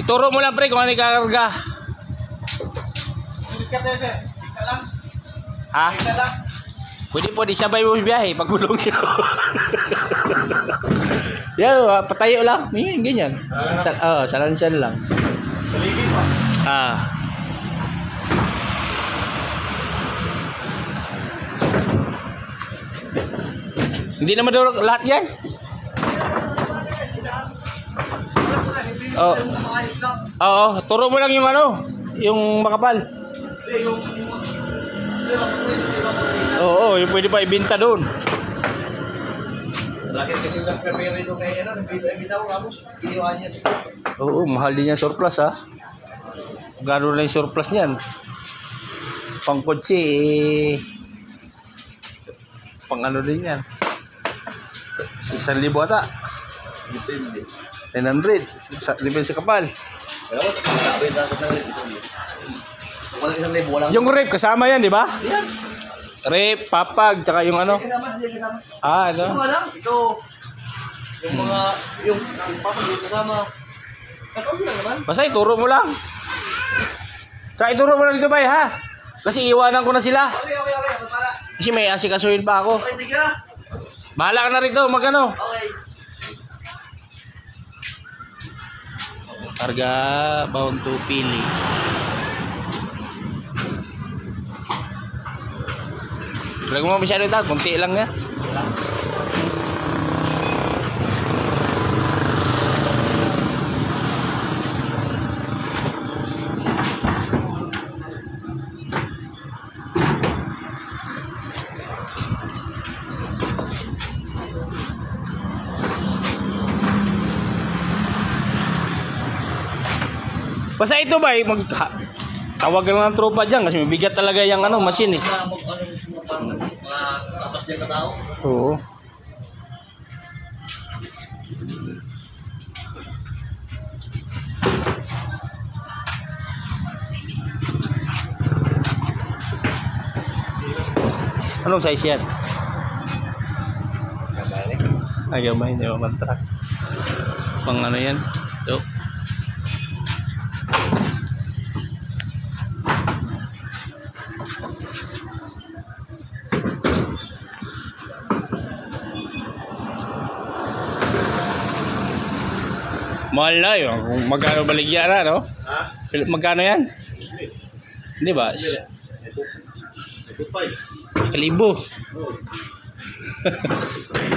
Ituro mo lang pre kung ano ikakarga. Diskarte sir. Ika lang. Ha? Ika lang. Pwede sabay mo biyahe pag gulong nyo. Yan, patayo lang. Ganyan. Salansan lang. Paligid pa. Hindi naman daw lahat yan. Oo, turo mo lang yung ano, yung makapal. Oo, yung pwede pa ibenta doon. Laki kasi yung nagprepare ito kay bitaw Ramos. Iniwan niya siya. Oo, mahal din yung surplus ha. Gano'n na yung surplus niyan. Pangkotse pang ano din yan. 1,000 ata. Depende. 900. Depende sa kapal. Yung rep kasama yan, di ba? Yan. Rep, papag, tsaka yung ano. Ano? Ito lang, ito. Yung mga, yung papag dito kasama. Katabi lang naman. Basta ituro mo lang. Tsaka ituro mo lang dito ba ha? Kasi iwanan ko na sila. Okay. Para. Kasi may asikasuhin pa ako. Okay, tigil na. Bahala ka na rito, magano. Okay. Karga bound to Pili. Wala mo masyado ito, kunti lang nga. Basta ito ba, tawag lang ng tropa dyan kasi mabigat talaga yung ano, machine eh. Dapat niya katao. Oo. Anong size yan? Gamay, hindi naman truck. Pang ano yan? Ito. Mahal na yun. Kung magkano baligya na, no? Ha? Magkano yan? Hindi ba? 1,500. 1,000.